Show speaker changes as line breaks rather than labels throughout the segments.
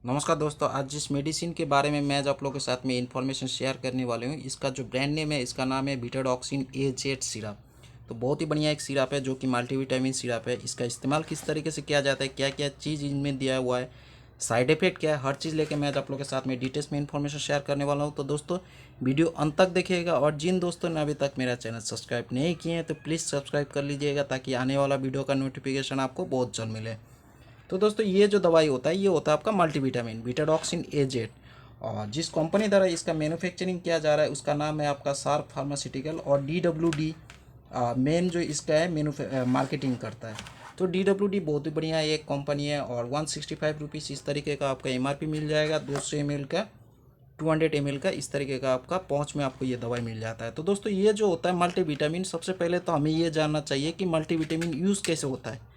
नमस्कार दोस्तों, आज जिस मेडिसिन के बारे में मैं आज आप लोगों के साथ में इंफॉर्मेशन शेयर करने वाले हूँ, इसका जो ब्रांड नेम है इसका नाम है बीटाडॉक्सिन AZ सिरप। तो बहुत ही बढ़िया एक सिरप है जो कि मल्टीविटामिन सिरप है। इसका इस्तेमाल किस तरीके से किया जाता है, क्या क्या चीज़ इनमें दिया हुआ है, साइड इफेक्ट क्या है, हर चीज़ लेके मैं आज आप लोगों के साथ में डिटेल्स में इंफॉर्मेशन शेयर करने वाला हूँ। तो दोस्तों वीडियो अंत तक देखिएगा, और जिन दोस्तों ने अभी तक मेरा चैनल सब्सक्राइब नहीं किए हैं तो प्लीज़ सब्सक्राइब कर लीजिएगा, ताकि आने वाला वीडियो का नोटिफिकेशन आपको बहुत जल्द मिले। तो दोस्तों ये जो दवाई होता है ये होता है आपका मल्टीविटामिन बीटाडॉक्सिन AZ, और जिस कंपनी द्वारा इसका मैन्युफैक्चरिंग किया जा रहा है उसका नाम है आपका शार्प फार्मास्यूटिकल, और DWD मेन जो इसका है मार्केटिंग करता है। तो DWD बहुत ही बढ़िया एक कंपनी है, और 165 रुपीज़ इस तरीके का आपका MRP मिल जाएगा। 200 ml का, 200 ml का इस तरीके का आपका पाउच में आपको ये दवाई मिल जाता है। तो दोस्तों ये जो होता है मल्टीविटामिन, सबसे पहले तो हमें ये जानना चाहिए कि मल्टीविटामिन यूज़ कैसे होता है,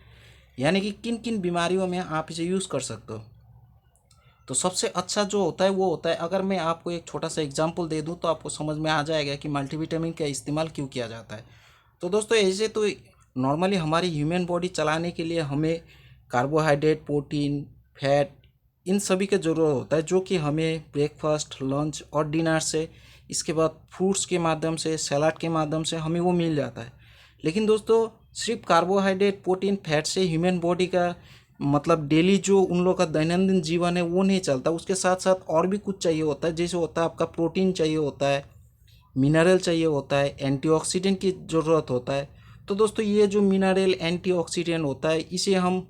यानी कि किन किन बीमारियों में आप इसे यूज़ कर सकते हो। तो सबसे अच्छा जो होता है वो होता है, अगर मैं आपको एक छोटा सा एग्जांपल दे दूं तो आपको समझ में आ जाएगा कि मल्टीविटामिन का इस्तेमाल क्यों किया जाता है। तो दोस्तों ऐसे तो नॉर्मली हमारी ह्यूमन बॉडी चलाने के लिए हमें कार्बोहाइड्रेट, प्रोटीन, फैट, इन सभी का ज़रूरत होता है, जो कि हमें ब्रेकफास्ट, लंच और डिनर से, इसके बाद फ्रूट्स के माध्यम से, सलाद के माध्यम से हमें वो मिल जाता है। लेकिन दोस्तों सिर्फ कार्बोहाइड्रेट, प्रोटीन, फैट से ह्यूमन बॉडी का मतलब डेली जो उन लोगों का दैनंदिन जीवन है वो नहीं चलता। उसके साथ साथ और भी कुछ चाहिए होता है, जैसे होता है आपका प्रोटीन चाहिए होता है, मिनरल चाहिए होता है, एंटीऑक्सीडेंट की ज़रूरत होता है। तो दोस्तों ये जो मिनरल, एंटीऑक्सीडेंट होता है इसे हम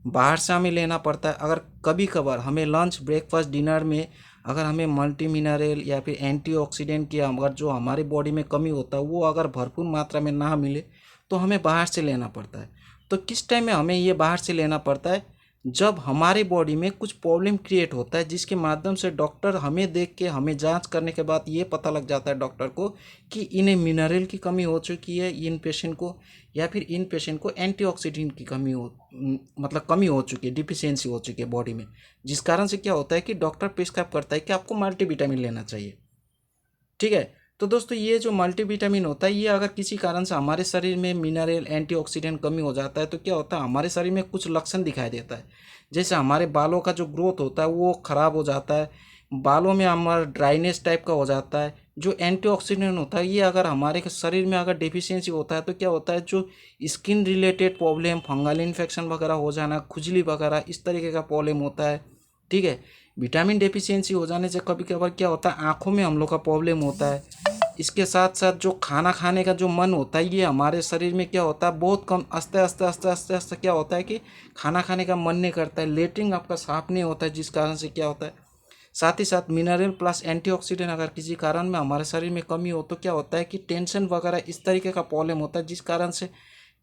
बाहर से हमें लेना पड़ता है। अगर कभी कभार हमें लंच, ब्रेकफास्ट, डिनर में अगर हमें मल्टी मिनरल या फिर एंटीऑक्सीडेंट की अगर जो हमारी बॉडी में कमी होता है वो अगर भरपूर मात्रा में ना मिले तो हमें बाहर से लेना पड़ता है। तो किस टाइम में हमें ये बाहर से लेना पड़ता है, जब हमारी बॉडी में कुछ प्रॉब्लम क्रिएट होता है, जिसके माध्यम से डॉक्टर हमें देख के, हमें जांच करने के बाद ये पता लग जाता है डॉक्टर को कि इन्हें मिनरल की कमी हो चुकी है इन पेशेंट को, या फिर इन पेशेंट को एंटीऑक्सीडेंट की कमी हो, मतलब कमी हो चुकी है, डिफिशियंसी हो चुकी है बॉडी में। जिस कारण से क्या होता है कि डॉक्टर प्रिस्क्राइब करता है कि आपको मल्टीविटामिन लेना चाहिए। ठीक है। तो दोस्तों ये जो मल्टीविटामिन होता है ये अगर किसी कारण से हमारे शरीर में मिनरल, एंटीऑक्सीडेंट कमी हो जाता है तो क्या होता है, हमारे शरीर में कुछ लक्षण दिखाई देता है। जैसे हमारे बालों का जो ग्रोथ होता है वो खराब हो जाता है, बालों में हमारा ड्राइनेस टाइप का हो जाता है। जो एंटीऑक्सीडेंट होता है ये अगर हमारे शरीर में अगर डेफिशिएंसी होता है तो क्या होता है, जो skin related problem, fungal infection वगैरह हो जाना, खुजली वगैरह इस तरीके का प्रॉब्लम होता है। ठीक है। विटामिन डेफिशिएंसी हो जाने से कभी कभार क्या होता है, आँखों में हम लोग का प्रॉब्लम होता है। इसके साथ साथ जो खाना खाने का जो मन होता है ये हमारे शरीर में क्या होता है, बहुत कम, आस्ते आस्ते आस्ते आस्ते आस्ते क्या होता है कि खाना खाने का मन नहीं करता है, लेटरिन आपका साफ नहीं होता है, जिस कारण से क्या होता है। साथ ही साथ मिनरल प्लस एंटीऑक्सीडेंट अगर किसी कारण में हमारे शरीर में कमी हो तो क्या होता है कि टेंशन वगैरह इस तरीके का प्रॉब्लम होता है, जिस कारण से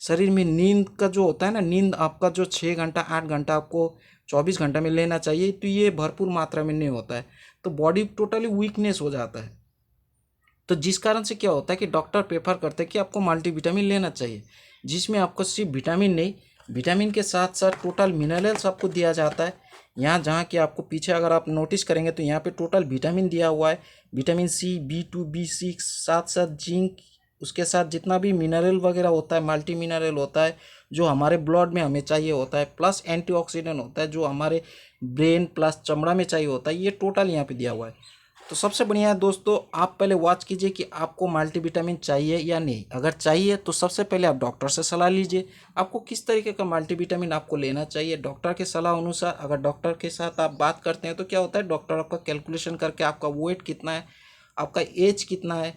शरीर में नींद का जो होता है ना, नींद आपका जो 6 घंटा 8 घंटा आपको 24 घंटा में लेना चाहिए, तो ये भरपूर मात्रा में नहीं होता है। तो बॉडी टोटली वीकनेस हो जाता है। तो जिस कारण से क्या होता है कि डॉक्टर प्रेफर करते हैं कि आपको मल्टीविटामिन लेना चाहिए, जिसमें आपको सिर्फ विटामिन नहीं, विटामिन के साथ साथ टोटल मिनरल्स आपको दिया जाता है। यहाँ जहाँ कि आपको पीछे अगर आप नोटिस करेंगे तो यहाँ पे टोटल विटामिन दिया हुआ है, विटामिन C, B2, B6, साथ साथ जिंक, उसके साथ जितना भी मिनरल वगैरह होता है, मल्टी मिनरल होता है जो हमारे ब्लड में हमें चाहिए होता है, प्लस एंटीऑक्सीडेंट होता है जो हमारे ब्रेन प्लस चमड़ा में चाहिए होता है, ये टोटल यहाँ पे दिया हुआ है। तो सबसे बढ़िया है दोस्तों, आप पहले वॉच कीजिए कि आपको मल्टीविटामिन चाहिए या नहीं। अगर चाहिए तो सबसे पहले आप डॉक्टर से सलाह लीजिए, आपको किस तरीके का मल्टीविटामिन आपको लेना चाहिए। डॉक्टर के सलाह अनुसार अगर डॉक्टर के साथ आप बात करते हैं तो क्या होता है, डॉक्टर आपका कैलकुलेशन करके आपका वेट कितना है, आपका एज कितना है,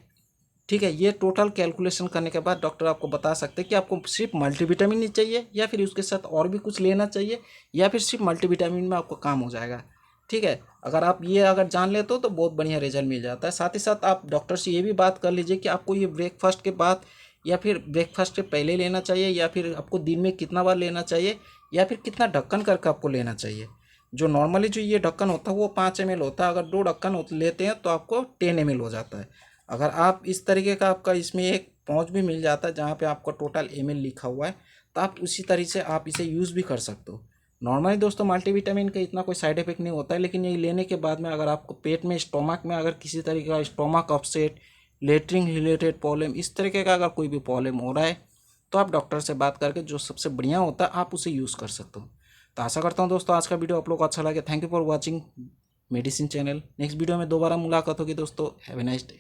ठीक है, ये टोटल कैलकुलेशन करने के बाद डॉक्टर आपको बता सकते हैं कि आपको सिर्फ मल्टीविटामिन ही चाहिए या फिर उसके साथ और भी कुछ लेना चाहिए, या फिर सिर्फ मल्टीविटामिन में आपको काम हो जाएगा। ठीक है। अगर आप ये अगर जान लेते हो तो बहुत बढ़िया रिजल्ट मिल जाता है। साथ ही साथ आप डॉक्टर से ये भी बात कर लीजिए कि आपको ये ब्रेकफास्ट के बाद या फिर ब्रेकफास्ट के पहले लेना चाहिए, या फिर आपको दिन में कितना बार लेना चाहिए, या फिर कितना ढक्कन करके आपको लेना चाहिए। जो नॉर्मली जो ये ढक्कन होता है वो 5 ml होता है, अगर 2 ढक्कन लेते हैं तो आपको 10 ml हो जाता है। अगर आप इस तरीके का आपका इसमें एक पाउच भी मिल जाता है जहाँ पे आपका टोटल ml लिखा हुआ है, तो आप उसी तरीके से आप इसे यूज़ भी कर सकते हो। नॉर्मली दोस्तों मल्टीविटामिन का इतना कोई साइड इफेक्ट नहीं होता है, लेकिन ये लेने के बाद में अगर आपको पेट में, स्टोमक में अगर किसी तरीके का stomach upset, latrine related problem, इस तरीके का अगर कोई भी प्रॉब्लम हो रहा है तो आप डॉक्टर से बात करके जो सबसे बढ़िया होता है आप उसे यूज़ कर सकते हो। तो आशा करता हूँ दोस्तों आज का वीडियो आप लोग को अच्छा लगे। Thank you for watching medicine channel. Next video में दोबारा मुलाकात होगी दोस्तों। Have a nice day.